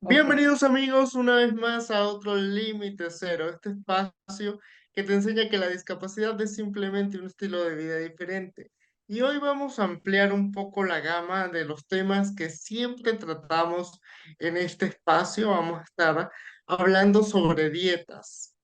Ok. Bienvenidos amigos una vez más a otro Límite Cero, este espacio que te enseña que la discapacidad es simplemente un estilo de vida diferente. Y hoy vamos a ampliar un poco la gama de los temas que siempre tratamos en este espacio. Vamos a estar hablando sobre dietas.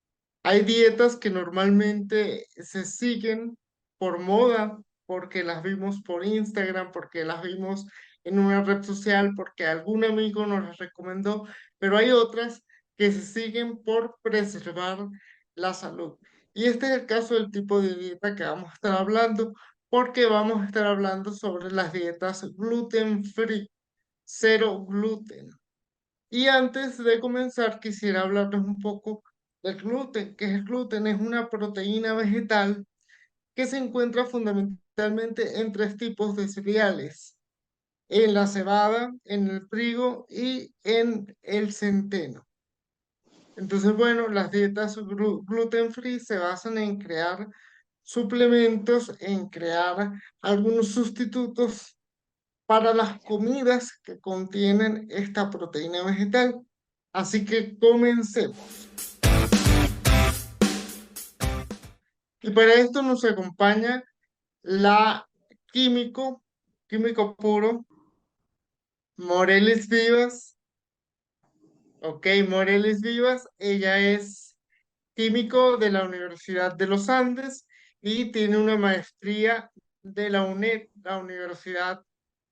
Hay dietas que normalmente se siguen por moda, porque las vimos por Instagram, porque las vimos en una red social, porque algún amigo nos las recomendó, pero hay otras que se siguen por preservar la salud. Y este es el caso del tipo de dieta que vamos a estar hablando, porque vamos a estar hablando sobre las dietas gluten free, cero gluten. Y antes de comenzar, quisiera hablarles un poco del gluten. ¿Qué es el gluten? Es una proteína vegetal que se encuentra fundamentalmente en tres tipos de cereales: en la cebada, en el trigo y en el centeno. Entonces, bueno, las dietas gluten free se basan en crear suplementos, en crear algunos sustitutos para las comidas que contienen esta proteína vegetal. Así que comencemos. Y para esto nos acompaña la químico, químico puro, Morelis Vivas. Ok, Morelis Vivas, ella es químico de la Universidad de los Andes y tiene una maestría de la UNED, la Universidad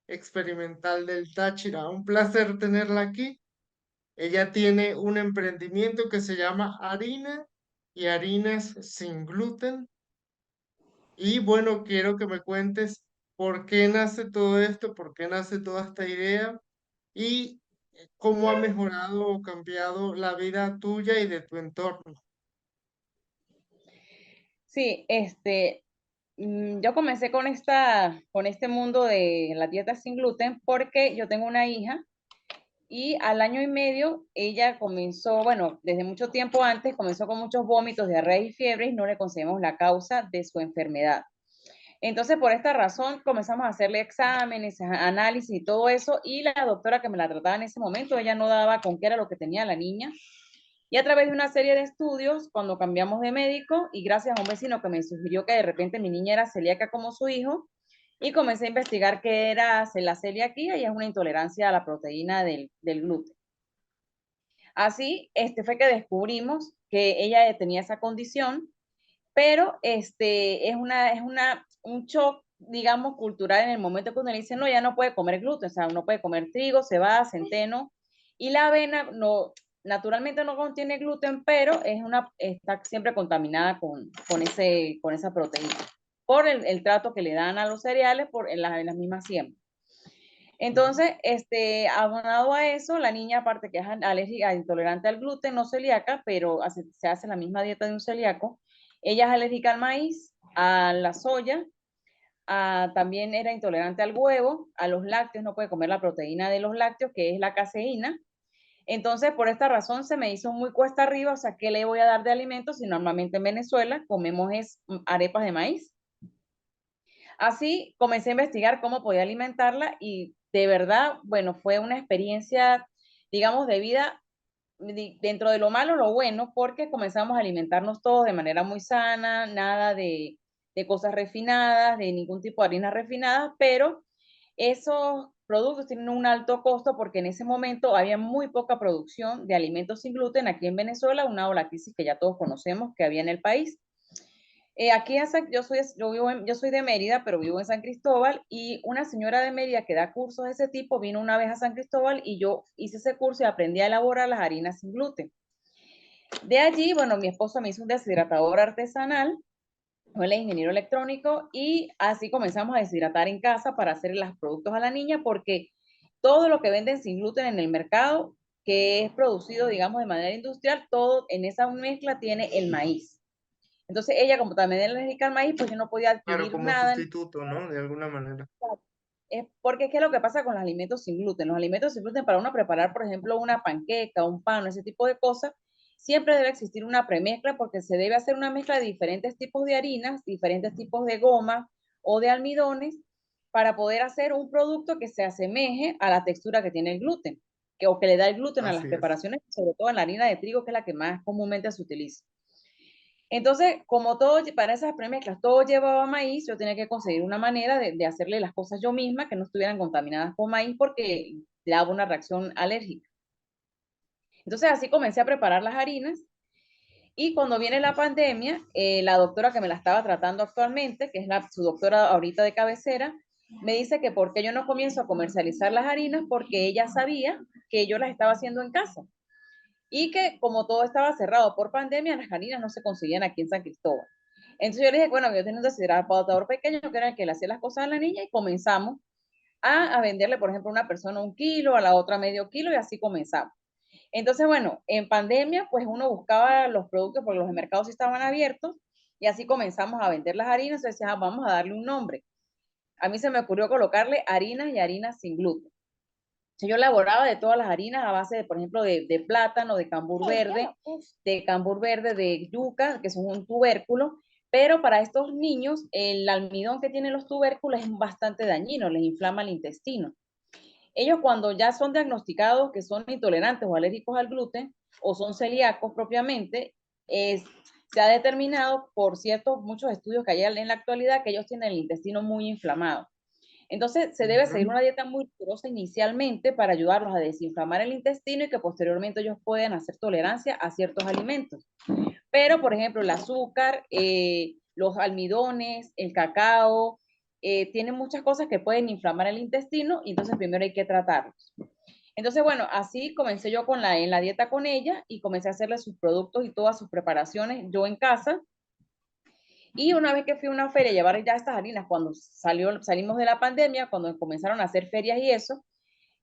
Experimental del Táchira. Un placer tenerla aquí. Ella tiene un emprendimiento que se llama Harina y Harinas Sin Gluten. Y bueno, quiero que me cuentes por qué nace todo esto, por qué nace toda esta idea y cómo ha mejorado o cambiado la vida tuya y de tu entorno. Sí, yo comencé con con este mundo de la dieta sin gluten porque yo tengo una hija y al año y medio ella comenzó, bueno, desde mucho tiempo antes comenzó con muchos vómitos, diarrea y fiebre y no le conseguimos la causa de su enfermedad. Entonces, por esta razón, comenzamos a hacerle exámenes, análisis y todo eso, y la doctora que me la trataba en ese momento, ella no daba con qué era lo que tenía la niña. Y a través de una serie de estudios, cuando cambiamos de médico, y gracias a un vecino que me sugirió que de repente mi niña era celíaca como su hijo, y comencé a investigar qué era la celiaquía, y es una intolerancia a la proteína del gluten. Así, fue que descubrimos que ella tenía esa condición, pero un shock, digamos, cultural en el momento que uno le dice, no, ya no puede comer gluten, o sea, no puede comer trigo, cebada, centeno, y la avena no, naturalmente no contiene gluten, pero está siempre contaminada con esa proteína, por el trato que le dan a los cereales en las mismas siembras. Entonces, abonado a eso, la niña, aparte que es alérgica, intolerante al gluten, no celíaca, pero se hace la misma dieta de un celíaco. Ella es alérgica al maíz, a la soya, también era intolerante al huevo, a los lácteos, no puede comer la proteína de los lácteos, que es la caseína. Entonces, por esta razón se me hizo muy cuesta arriba, o sea, ¿qué le voy a dar de alimentos si normalmente en Venezuela comemos arepas de maíz? Así comencé a investigar cómo podía alimentarla y de verdad, bueno, fue una experiencia, digamos, de vida dentro de lo malo, lo bueno, porque comenzamos a alimentarnos todos de manera muy sana, nada de cosas refinadas, de ningún tipo de harinas refinadas, pero esos productos tienen un alto costo porque en ese momento había muy poca producción de alimentos sin gluten aquí en Venezuela, una o la crisis que ya todos conocemos que había en el país. Aquí yo soy de Mérida, pero vivo en San Cristóbal y una señora de Mérida que da cursos de ese tipo vino una vez a San Cristóbal y yo hice ese curso y aprendí a elaborar las harinas sin gluten. De allí, bueno, mi esposo me hizo un deshidratador artesanal, él es ingeniero electrónico y así comenzamos a deshidratar en casa para hacer los productos a la niña porque todo lo que venden sin gluten en el mercado, que es producido, digamos, de manera industrial, todo en esa mezcla tiene el maíz. Entonces ella, como también era alérgica al maíz, pues yo no podía Claro, adquirir como nada. sustituto, ¿no? De alguna manera. Es porque es que lo que pasa con los alimentos sin gluten. Los alimentos sin gluten, para uno preparar, por ejemplo, una panqueca, un pan, ese tipo de cosas, siempre debe existir una premezcla porque se debe hacer una mezcla de diferentes tipos de harinas, diferentes tipos de goma o de almidones para poder hacer un producto que se asemeje a la textura que tiene el gluten. o que le da el gluten a las Así es. preparaciones, sobre todo en la harina de trigo, que es la que más comúnmente se utiliza. Entonces, como todo, para esas premezclas, todo llevaba maíz, yo tenía que conseguir una manera de hacerle las cosas yo misma que no estuvieran contaminadas con maíz porque le daba una reacción alérgica. Entonces, así comencé a preparar las harinas y cuando viene la pandemia, la doctora que me la estaba tratando actualmente, que es su doctora ahorita de cabecera, me dice que por qué yo no comienzo a comercializar las harinas porque ella sabía que yo las estaba haciendo en casa y que como todo estaba cerrado por pandemia, las harinas no se conseguían aquí en San Cristóbal. Entonces yo le dije, bueno, yo tenía un deshidrapador pequeño que era el que le hacía las cosas a la niña y comenzamos a venderle, por ejemplo, a una persona 1 kilo, a la otra medio kilo y así comenzamos. Entonces, bueno, en pandemia, pues uno buscaba los productos porque los mercados sí estaban abiertos y así comenzamos a vender las harinas. Entonces, decía, vamos a darle un nombre. A mí se me ocurrió colocarle harinas y harinas sin gluten. Entonces, yo elaboraba de todas las harinas a base de, por ejemplo, de plátano, de cambur verde, de yuca, que son un tubérculo, pero para estos niños el almidón que tienen los tubérculos es bastante dañino, les inflama el intestino. Ellos cuando ya son diagnosticados que son intolerantes o alérgicos al gluten o son celíacos propiamente, se ha determinado por ciertos muchos estudios que hay en la actualidad que ellos tienen el intestino muy inflamado. Entonces, se debe seguir Ujú. una dieta muy rigurosa inicialmente para ayudarlos a desinflamar el intestino y que posteriormente ellos puedan hacer tolerancia a ciertos alimentos. Pero, por ejemplo, el azúcar, los almidones, el cacao, tienen muchas cosas que pueden inflamar el intestino y entonces primero hay que tratarlos. Entonces, bueno, así comencé yo en la dieta con ella y comencé a hacerle sus productos y todas sus preparaciones yo en casa. Y una vez que fui a una feria a llevar ya estas harinas, cuando salimos de la pandemia, cuando comenzaron a hacer ferias y eso,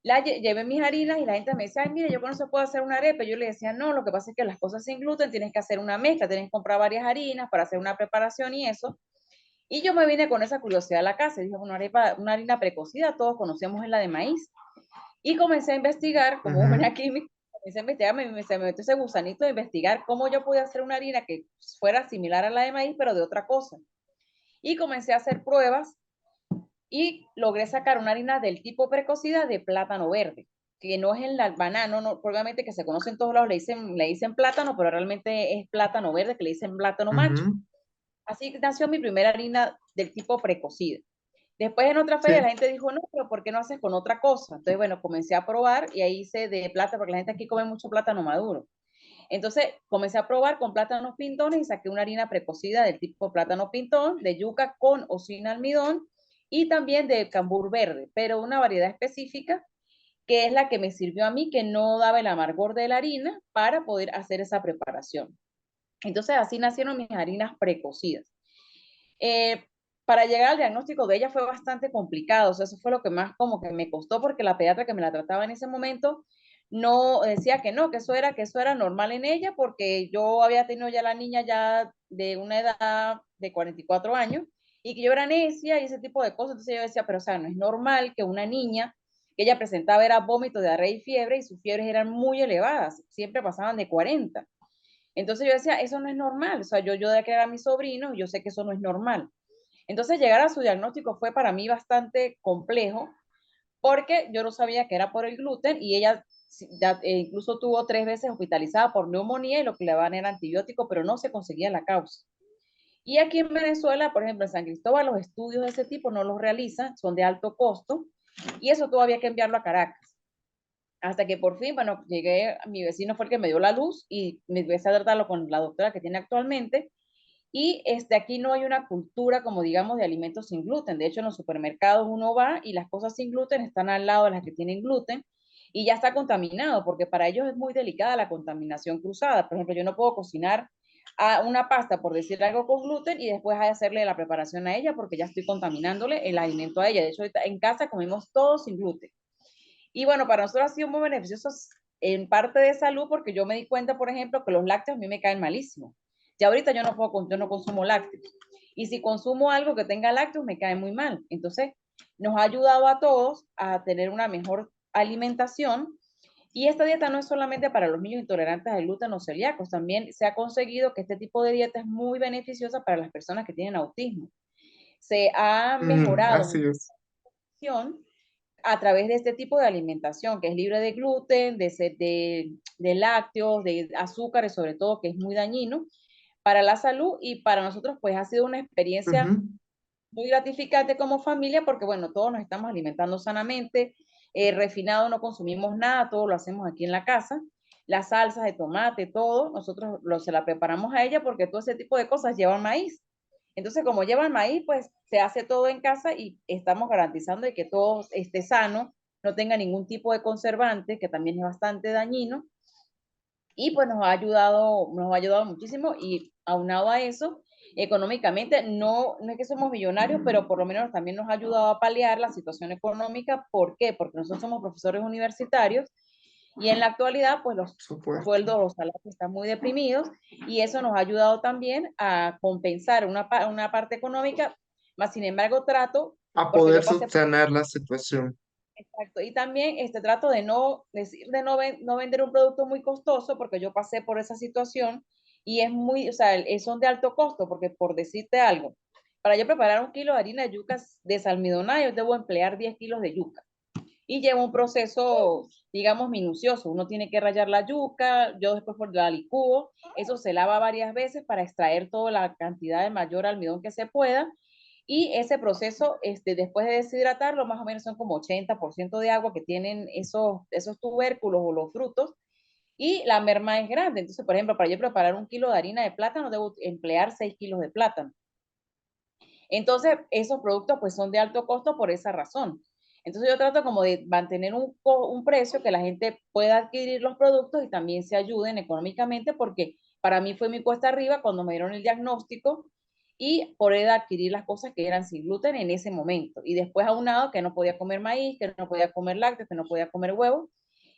llevé mis harinas y la gente me decía, ay, mire, yo con eso puedo hacer una arepa. Yo le decía, no, lo que pasa es que las cosas sin gluten tienes que hacer una mezcla, tienes que comprar varias harinas para hacer una preparación y eso. Y yo me vine con esa curiosidad a la casa y dije, una arepa, una harina precocida, todos conocemos es la de maíz. Y comencé a investigar, como buena Ujú. química, comencé a investigar, se me metió ese gusanito de investigar cómo yo podía hacer una harina que fuera similar a la de maíz, pero de otra cosa. Y comencé a hacer pruebas y logré sacar una harina del tipo precocida de plátano verde, que no es el banano, no, probablemente que se conoce en todos lados, le dicen plátano, pero realmente es plátano verde, que le dicen plátano macho. Ujú. Así nació mi primera harina del tipo precocida. Después en otra feria la Sí. gente dijo, no, pero ¿por qué no haces con otra cosa? Entonces, bueno, comencé a probar y ahí hice de plátano, porque la gente aquí come mucho plátano maduro. Entonces, comencé a probar con plátanos pintones y saqué una harina precocida del tipo plátano pintón, de yuca con o sin almidón y también de cambur verde, pero una variedad específica que es la que me sirvió a mí, que no daba el amargor de la harina para poder hacer esa preparación. Entonces, así nacieron mis harinas precocidas. Eh, para llegar al diagnóstico de ella fue bastante complicado, o sea, eso fue lo que más como que me costó porque la pediatra que me la trataba en ese momento no decía que no, que eso era normal en ella porque yo había tenido ya la niña ya de una edad de 44 años y que yo era necia y ese tipo de cosas, entonces yo decía, pero o sea, no es normal que una niña que ella presentaba era vómito, diarrea y fiebre y sus fiebres eran muy elevadas, siempre pasaban de 40. Entonces yo decía, eso no es normal, o sea, yo de que era mi sobrino, yo sé que eso no es normal. Entonces llegar a su diagnóstico fue para mí bastante complejo porque yo no sabía que era por el gluten y ella ya, incluso tuvo 3 veces hospitalizada por neumonía y lo que le daban era antibiótico, pero no se conseguía la causa. Y aquí en Venezuela, por ejemplo, en San Cristóbal, los estudios de ese tipo no los realizan, son de alto costo y eso todavía hay que enviarlo a Caracas. Hasta que por fin, bueno, llegué, mi vecino fue el que me dio la luz y me empecé a tratarlo con la doctora que tiene actualmente. Y aquí no hay una cultura, como digamos, de alimentos sin gluten. De hecho, en los supermercados uno va y las cosas sin gluten están al lado de las que tienen gluten y ya está contaminado, porque para ellos es muy delicada la contaminación cruzada. Por ejemplo, yo no puedo cocinar a una pasta, por decir algo, con gluten y después hacerle la preparación a ella porque ya estoy contaminándole el alimento a ella. De hecho, en casa comemos todo sin gluten. Y bueno, para nosotros ha sido muy beneficioso en parte de salud porque yo me di cuenta, por ejemplo, que los lácteos a mí me caen malísimo. Ya ahorita yo no consumo lácteos. Y si consumo algo que tenga lácteos, me cae muy mal. Entonces, nos ha ayudado a todos a tener una mejor alimentación. Y esta dieta no es solamente para los niños intolerantes al gluten o celíacos, también se ha conseguido que este tipo de dieta es muy beneficiosa para las personas que tienen autismo. Se ha mejorado Así es. mucho a través de este tipo de alimentación, que es libre de gluten, de lácteos, de azúcares sobre todo, que es muy dañino para la salud y para nosotros pues ha sido una experiencia Ujú. muy gratificante como familia porque bueno, todos nos estamos alimentando sanamente, refinado no consumimos nada, todo lo hacemos aquí en la casa, las salsas de tomate, todo, nosotros se la preparamos a ella porque todo ese tipo de cosas llevan maíz. Entonces, como llevan maíz, pues se hace todo en casa y estamos garantizando de que todo esté sano, no tenga ningún tipo de conservante, que también es bastante dañino, y pues nos ha ayudado muchísimo y aunado a eso, económicamente, no es que somos millonarios, pero por lo menos también nos ha ayudado a paliar la situación económica. ¿Por qué? Porque nosotros somos profesores universitarios y en la actualidad, pues los Supuesto. sueldos, los salarios están muy deprimidos y eso nos ha ayudado también a compensar una parte económica, más sin embargo trato, A porque poder yo pasé por. subsanar la situación. Exacto. Y también trato de no decir, de no vender un producto muy costoso, porque yo pasé por esa situación y es muy, o sea, son de alto costo, porque por decirte algo, para yo preparar 1 kilo de harina de yuca desalmidonada, yo debo emplear 10 kilos de yuca. Y lleva un proceso, digamos, minucioso. Uno tiene que rallar la yuca, yo después por la licúo, eso se lava varias veces para extraer toda la cantidad de mayor almidón que se pueda y ese proceso, después de deshidratarlo, más o menos son como 80% de agua que tienen esos tubérculos o los frutos, y la merma es grande. Entonces, por ejemplo, para yo preparar 1 kilo de harina de plátano, debo emplear 6 kilos de plátano. Entonces, esos productos pues son de alto costo por esa razón. Entonces, yo trato como de mantener un precio que la gente pueda adquirir los productos y también se ayuden económicamente, porque para mí fue mi cuesta arriba cuando me dieron el diagnóstico y poder adquirir las cosas que eran sin gluten en ese momento. Y después aunado que no podía comer maíz, que no podía comer lácteos, que no podía comer huevos.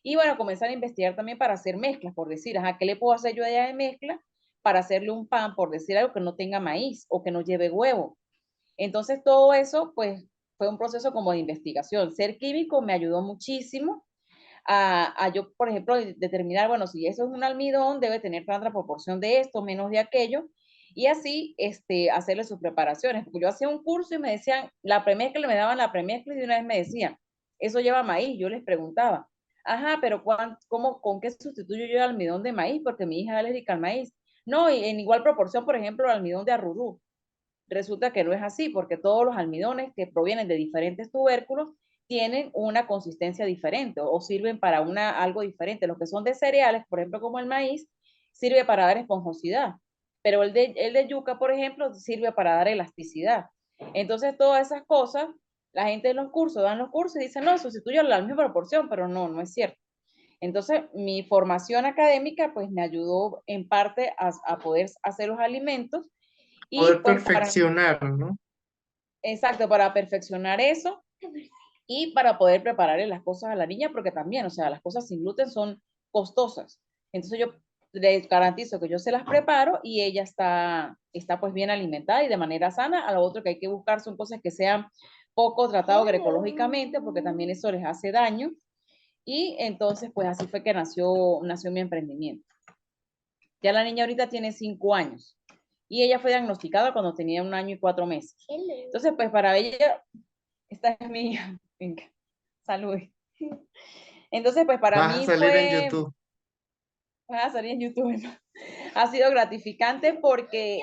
Y bueno, comenzar a investigar también para hacer mezclas, por decir, ajá, ¿qué le puedo hacer yo allá de mezcla para hacerle un pan, por decir algo que no tenga maíz o que no lleve huevo? Entonces, todo eso, pues, fue un proceso como de investigación. Ser químico me ayudó muchísimo a yo, por ejemplo, determinar, bueno, si eso es un almidón, debe tener tanta proporción de esto, menos de aquello, y así hacerle sus preparaciones. Porque yo hacía un curso y me decían, la premezcla, me daban la premezcla y de una vez me decían, eso lleva maíz. Yo les preguntaba, ajá, pero con qué sustituyo yo el almidón de maíz? Porque mi hija es alérgica al maíz. No, y en igual proporción, por ejemplo, el almidón de arrurú. Resulta que no es así, porque todos los almidones que provienen de diferentes tubérculos tienen una consistencia diferente o sirven para algo diferente. Los que son de cereales, por ejemplo, como el maíz, sirve para dar esponjosidad, pero el de yuca, por ejemplo, sirve para dar elasticidad. Entonces, todas esas cosas, la gente en los cursos dan los cursos y dicen, no, sustituyo la misma proporción, pero no es cierto. Entonces, mi formación académica, pues me ayudó en parte a poder hacer los alimentos y Poder pues para. perfeccionar, ¿no? Exacto, para perfeccionar eso y para poder prepararle las cosas a la niña, porque también, o sea, las cosas sin gluten son costosas. Entonces yo le garantizo que yo se las preparo y ella está pues bien alimentada y de manera sana. A lo otro que hay que buscar son cosas que sean poco tratadas agroecológicamente, porque también eso les hace daño. Y entonces, pues así fue que nació mi emprendimiento. Ya la niña ahorita tiene 5 años y ella fue diagnosticada cuando tenía 1 año y 4 meses. Entonces, pues para ella, esta es mi hija. Venga, salud. Entonces, pues para Vas a mí salir en fue, YouTube. voy a salir en YouTube, ¿no? Ha sido gratificante porque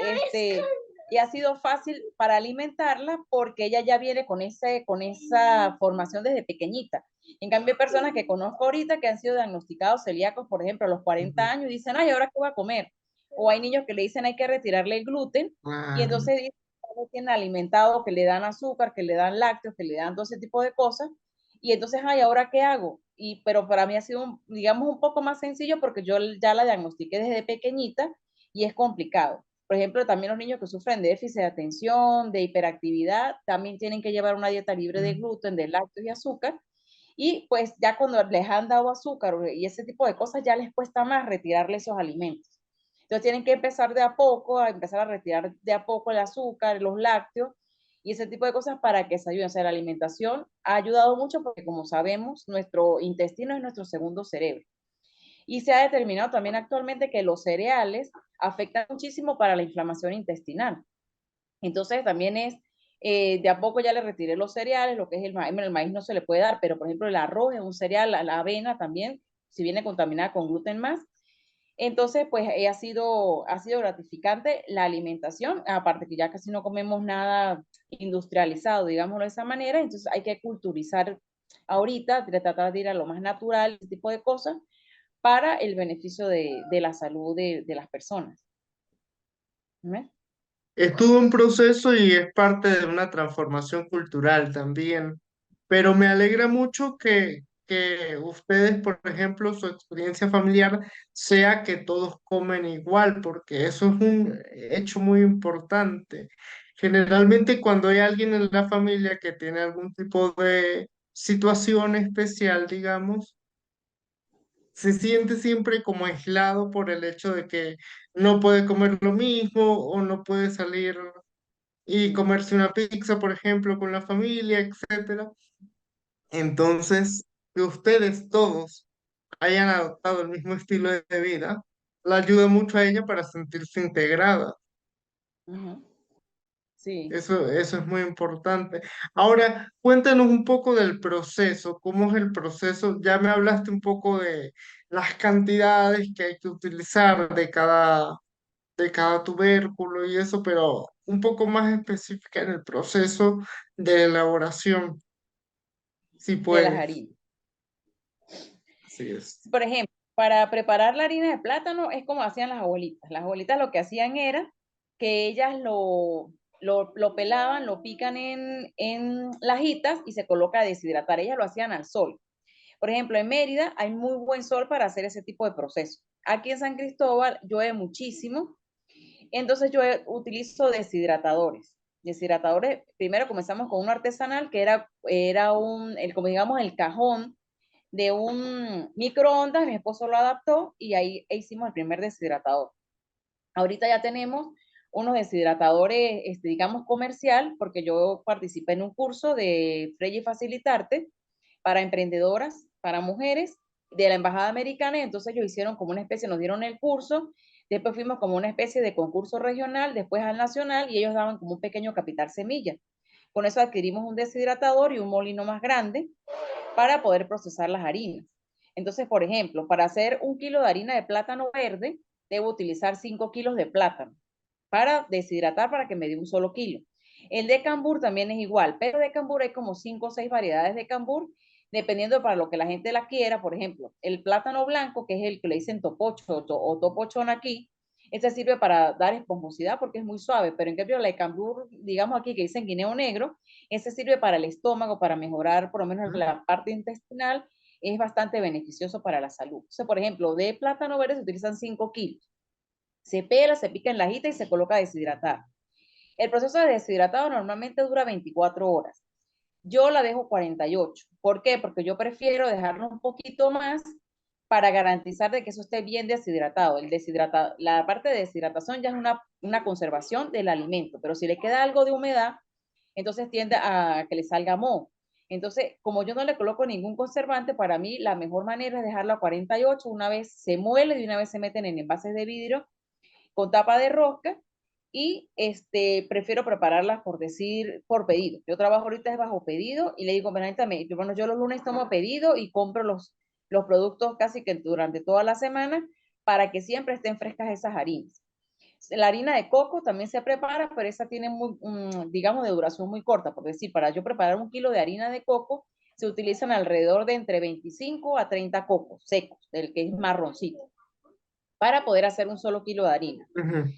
y ha sido fácil para alimentarla porque ella ya viene con esa formación desde pequeñita. En cambio, hay personas que conozco ahorita que han sido diagnosticados celíacos, por ejemplo, a los 40 Ujú. años y dicen, ay, ¿ahora qué voy a comer? O hay niños que le dicen hay que retirarle el gluten y Claro. entonces dicen, no tienen alimentado, que le dan azúcar, que le dan lácteos, que le dan todo ese tipo de cosas. Y entonces, ay, ¿ahora qué hago? Pero para mí ha sido, digamos, un poco más sencillo porque yo ya la diagnostiqué desde pequeñita y es complicado. Por ejemplo, también los niños que sufren de déficit de atención, de hiperactividad, también tienen que llevar una dieta libre de Mm. gluten, de lácteos y azúcar. Y pues ya cuando les han dado azúcar y ese tipo de cosas, ya les cuesta más retirarle esos alimentos. Entonces tienen que empezar de a poco, a empezar a retirar de a poco el azúcar, los lácteos y ese tipo de cosas para que se ayuden. O sea, la alimentación ha ayudado mucho porque, como sabemos, nuestro intestino es nuestro segundo cerebro. Y se ha determinado también actualmente que los cereales afectan muchísimo para la inflamación intestinal. Entonces también es De a poco ya le retiré los cereales, lo que es el maíz no se le puede dar, pero por ejemplo el arroz es un cereal, la avena también, si viene contaminada con gluten más. Entonces, pues ha sido gratificante la alimentación, aparte que ya casi no comemos nada industrializado, digámoslo de esa manera, entonces hay que culturizar ahorita, tratar de ir a lo más natural, ese tipo de cosas, para el beneficio de la salud de las personas. ¿Ves? Es todo un proceso y es parte de una transformación cultural también, pero me alegra mucho que ustedes, por ejemplo, su experiencia familiar sea que todos comen igual, porque eso es un hecho muy importante. Generalmente cuando hay alguien en la familia que tiene algún tipo de situación especial, digamos, se siente siempre como aislado por el hecho de que no puede comer lo mismo o no puede salir y Sí. comerse una pizza, por ejemplo, con la familia, etcétera. Entonces, que ustedes todos hayan adoptado el mismo estilo de vida, la ayuda mucho a ella para sentirse integrada. Ujú. Sí, Eso es muy importante. Ahora, cuéntanos un poco del proceso, cómo es el proceso. Ya me hablaste un poco de las cantidades que hay que utilizar de cada tubérculo y eso, pero un poco más específica en el proceso de elaboración, si de las puedes. harinas. Así es. Por ejemplo, para preparar la harina de plátano es como hacían las abuelitas. Las abuelitas lo que hacían era que ellas lo pelaban, lo pican en lajitas y se coloca a deshidratar. Ellas lo hacían al sol. Por ejemplo, en Mérida hay muy buen sol para hacer ese tipo de proceso. Aquí en San Cristóbal llueve muchísimo, entonces utilizo deshidratadores. Deshidratadores, primero comenzamos con uno artesanal que era como digamos, el cajón de un microondas, mi esposo lo adaptó y ahí hicimos el primer deshidratador. Ahorita ya tenemos unos deshidratadores, digamos, comercial, porque yo participé en un curso de Freya y Facilitarte para emprendedoras, para mujeres de la Embajada Americana, y entonces ellos hicieron como una especie, nos dieron el curso, después fuimos como una especie de concurso regional, después al nacional, y ellos daban como un pequeño capital semilla. Con eso adquirimos un deshidratador y un molino más grande para poder procesar las harinas. Entonces, por ejemplo, para hacer 1 kilo de harina de plátano verde, debo utilizar 5 kilos de plátano para deshidratar para que me dé un solo kilo. El de cambur también es igual, pero de cambur hay como 5 o 6 variedades de cambur, dependiendo para lo que la gente la quiera. Por ejemplo, el plátano blanco, que es el que le dicen topocho o topochón aquí, este sirve para dar esponjosidad porque es muy suave, pero en cambio la de cambur, digamos aquí que dicen guineo negro, ese sirve para el estómago, para mejorar por lo menos Ujú. la parte intestinal, es bastante beneficioso para la salud. O sea, por ejemplo, de plátano verde se utilizan 5 kilos. Se pela, se pica en la ajita y se coloca a deshidratar. El proceso de deshidratado normalmente dura 24 horas. Yo la dejo 48. ¿Por qué? Porque yo prefiero dejarlo un poquito más para garantizar de que eso esté bien deshidratado. La parte de deshidratación ya es una conservación del alimento, pero si le queda algo de humedad, entonces tiende a que le salga moho. Entonces, como yo no le coloco ningún conservante, para mí la mejor manera es dejarlo a 48. Una vez se muele y una vez se meten en envases de vidrio con tapa de rosca y prefiero prepararlas por decir, por pedido. Yo trabajo ahorita es bajo pedido y le digo, bueno, yo los lunes tomo pedido y compro los productos casi que durante toda la semana para que siempre estén frescas esas harinas. La harina de coco también se prepara, pero esa tiene digamos, de duración muy corta. Por decir, para yo preparar 1 kilo de harina de coco, se utilizan alrededor de entre 25 a 30 cocos secos, del que es marroncito, para poder hacer 1 solo kilo de harina. Ujú.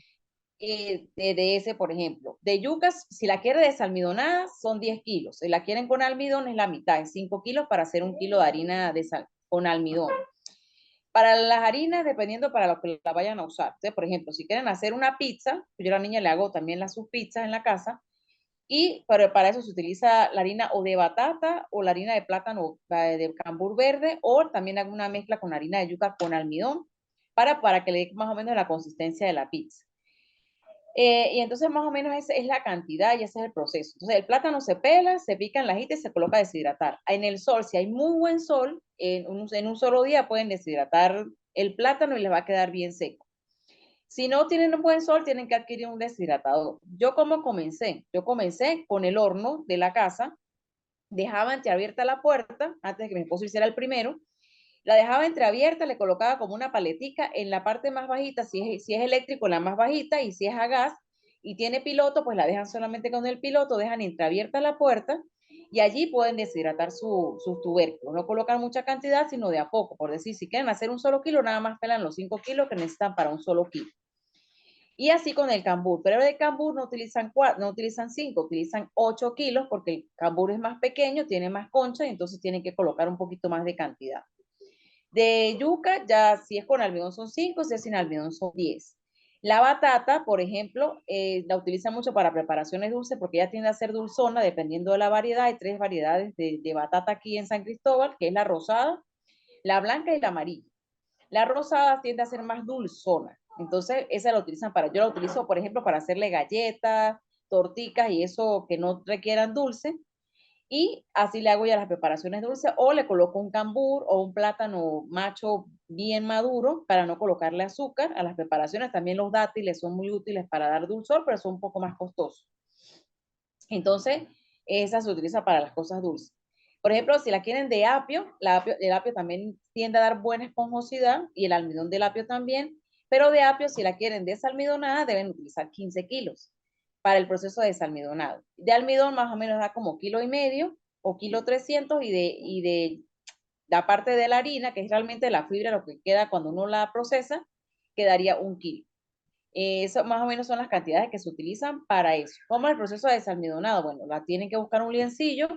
De ese, por ejemplo. De yucas, si la quiere desalmidonada, son 10 kilos. Si la quieren con almidón, es la mitad, es 5 kilos para hacer 1 kilo de harina con almidón. Para las harinas, dependiendo para lo que la vayan a usar. Entonces, por ejemplo, si quieren hacer una pizza, yo a la niña le hago también las sus pizzas en la casa, pero para eso se utiliza la harina o de batata o la harina de plátano de cambur verde, o también hago una mezcla con harina de yuca con almidón para que le dé más o menos la consistencia de la pizza. Y entonces más o menos esa es la cantidad y ese es el proceso. Entonces el plátano se pela, se pica en la ajita y se coloca a deshidratar. En el sol, si hay muy buen sol, en un solo día pueden deshidratar el plátano y les va a quedar bien seco. Si no tienen un buen sol, tienen que adquirir un deshidratador. ¿Yo cómo comencé? Yo comencé con el horno de la casa, dejaba entreabierta la puerta, antes de que mi esposo hiciera el primero, la dejaba entreabierta, le colocaba como una paletica en la parte más bajita, si es eléctrico, la más bajita, y si es a gas y tiene piloto, pues la dejan solamente con el piloto, dejan entreabierta la puerta y allí pueden deshidratar sus tubérculos. No colocan mucha cantidad, sino de a poco. Por decir, si quieren hacer un solo kilo, nada más pelan los 5 kilos que necesitan para un solo kilo. Y así con el cambur, pero el cambur no utilizan 4, no utilizan 5, utilizan 8 kilos porque el cambur es más pequeño, tiene más concha y entonces tienen que colocar un poquito más de cantidad. De yuca, ya si es con almidón son 5, si es sin almidón son 10. La batata, por ejemplo, la utilizan mucho para preparaciones dulces porque ella tiende a ser dulzona dependiendo de la variedad. Hay 3 variedades de batata aquí en San Cristóbal, que es la rosada, la blanca y la amarilla. La rosada tiende a ser más dulzona. Entonces, esa la utilizan para, yo la utilizo, por ejemplo, para hacerle galletas, torticas y eso que no requieran dulce. Y así le hago ya las preparaciones dulces o le coloco un cambur o un plátano macho bien maduro para no colocarle azúcar a las preparaciones. También los dátiles son muy útiles para dar dulzor, pero son un poco más costosos. Entonces, esa se utiliza para las cosas dulces. Por ejemplo, si la quieren de apio, el apio también tiende a dar buena esponjosidad y el almidón del apio también, pero de apio, si la quieren desalmidonada, deben utilizar 15 kilos para el proceso de desalmidonado. De almidón más o menos da como kilo y medio o kilo 300 y de la parte de la harina, que es realmente la fibra, lo que queda cuando uno la procesa, quedaría un kilo. Eso más o menos son las cantidades que se utilizan para eso. ¿Cómo es el proceso de desalmidonado? Bueno, la tienen que buscar un liencillo,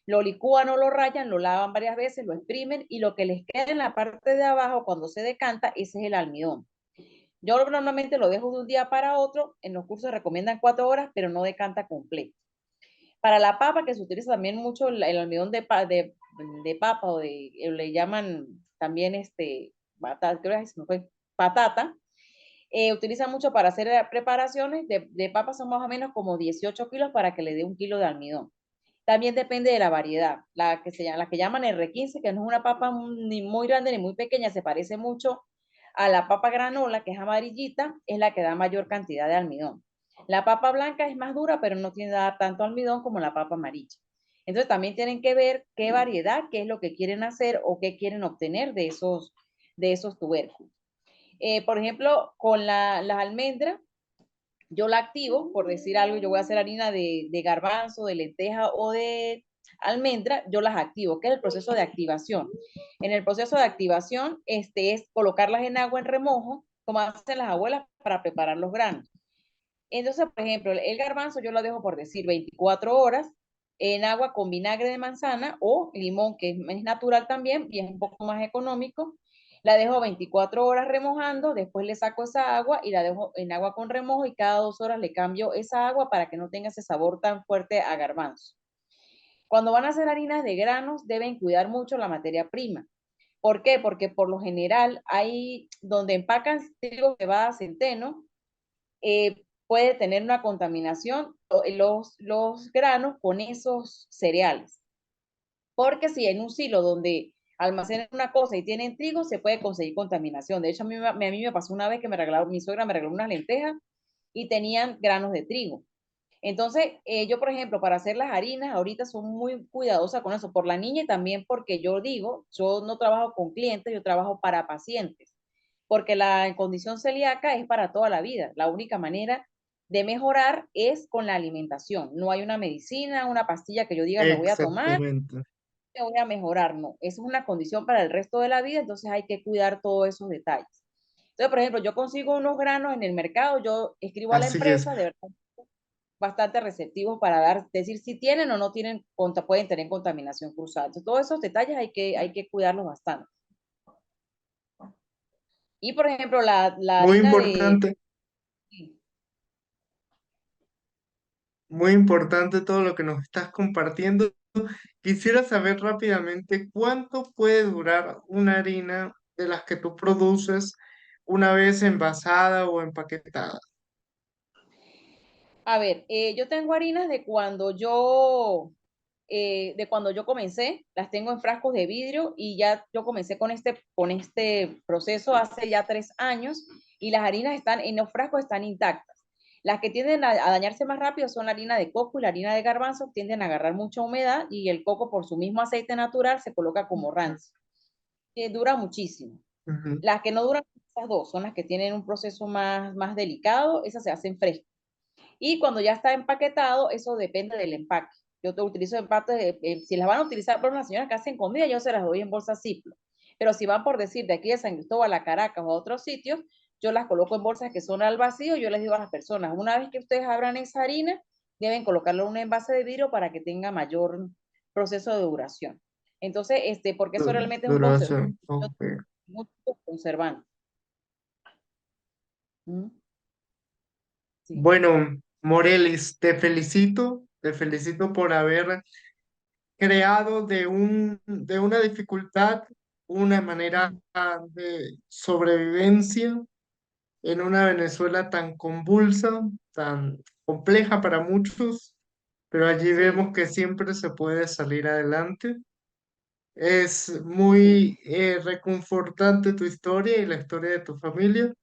lo licúan o lo rayan, lo lavan varias veces, lo exprimen y lo que les queda en la parte de abajo cuando se decanta, ese es el almidón. Yo normalmente lo dejo de un día para otro, en los cursos recomiendan 4 horas, pero no decanta completo. Para la papa, que se utiliza también mucho el almidón de papa o le llaman también batata, creo que se me fue, patata, utilizan mucho para hacer preparaciones de papas, son más o menos como 18 kilos para que le dé un kilo de almidón. También depende de la variedad. La que llaman R15, que no es una papa ni muy grande ni muy pequeña, se parece mucho a la papa granola, que es amarillita, es la que da mayor cantidad de almidón. La papa blanca es más dura, pero no tiene tanto almidón como la papa amarilla. Entonces también tienen que ver qué variedad, qué es lo que quieren hacer o qué quieren obtener de esos tubérculos. Por ejemplo, con las almendras, yo la activo, por decir algo, yo voy a hacer harina de garbanzo, de lenteja o de almendra, yo las activo, que es el proceso de activación. En el proceso de activación, es colocarlas en agua en remojo, como hacen las abuelas para preparar los granos. Entonces, por ejemplo, el garbanzo yo lo dejo por decir 24 horas en agua con vinagre de manzana o limón, que es natural también y es un poco más económico. La dejo 24 horas remojando, después le saco esa agua y la dejo en agua con remojo y cada 2 horas le cambio esa agua para que no tenga ese sabor tan fuerte a garbanzo. Cuando van a hacer harinas de granos, deben cuidar mucho la materia prima. ¿Por qué? Porque por lo general hay donde empacan trigo, cebada, centeno, puede tener una contaminación los granos con esos cereales. Porque si en un silo donde almacenan una cosa y tienen trigo, se puede conseguir contaminación. De hecho, a mí me pasó una vez que mi suegra me regaló unas lentejas y tenían granos de trigo. Entonces, yo, por ejemplo, para hacer las harinas, ahorita son muy cuidadosa con eso, por la niña y también porque yo digo, yo no trabajo con clientes, yo trabajo para pacientes, porque la condición celíaca es para toda la vida. La única manera de mejorar es con la alimentación. No hay una medicina, una pastilla que yo diga me voy a tomar, Exactamente. me voy a mejorar, no. Eso es una condición para el resto de la vida, entonces hay que cuidar todos esos detalles. Entonces, por ejemplo, yo consigo unos granos en el mercado, yo escribo a la Así es. empresa, de verdad bastante receptivos para decir si tienen o no tienen, pueden tener contaminación cruzada. Entonces, todos esos detalles hay que cuidarlos bastante. Y, por ejemplo, la Muy harina de... importante, muy importante todo lo que nos estás compartiendo. Quisiera saber rápidamente cuánto puede durar una harina de las que tú produces una vez envasada o empaquetada. A ver, yo tengo harinas de cuando yo comencé, las tengo en frascos de vidrio y ya yo comencé con este proceso hace ya 3 años y las harinas están en los frascos, están intactas. Las que tienden a dañarse más rápido son la harina de coco y la harina de garbanzo, tienden a agarrar mucha humedad y el coco por su mismo aceite natural se coloca como rancio, que dura muchísimo. Ujú. Las que no duran, esas dos, son las que tienen un proceso más delicado, esas se hacen frescas. Y cuando ya está empaquetado, eso depende del empaque. Yo te utilizo empaques, si las van a utilizar por las señoras que hacen comida, yo se las doy en bolsa Ziploc. Pero si van por decir de aquí de San Cristóbal a Caracas o a otros sitios, yo las coloco en bolsas que son al vacío. Yo les digo a las personas, una vez que ustedes abran esa harina, deben colocarlo en un envase de vidrio para que tenga mayor proceso de duración. Entonces, porque eso realmente es un Duración. Ok. mucho conservante. ¿Mm? Sí, Bueno, Morelis, te felicito por haber creado de una dificultad una manera mm, de sobrevivencia en una Venezuela tan convulsa, tan compleja para muchos, pero allí sí, vemos que siempre se puede salir adelante. Es sí. muy reconfortante tu historia y la historia de tu familia.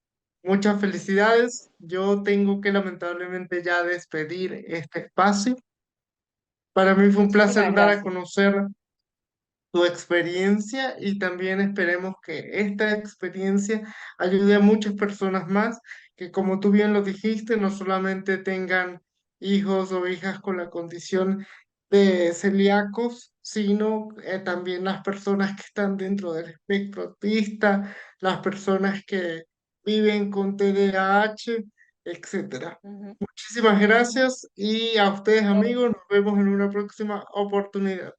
Muchas felicidades. Yo tengo que lamentablemente ya despedir este espacio. Para mí fue un placer Muchísimas dar a gracias. conocer tu experiencia y también esperemos que esta experiencia ayude a muchas personas más que, como tú bien lo dijiste, no solamente tengan hijos o hijas con la condición de celíacos, sino también las personas que están dentro del espectro autista, las personas que viven con TDAH, etcétera. Ujú, Muchísimas ujú. gracias y a ustedes No, amigos, nos vemos en una próxima oportunidad.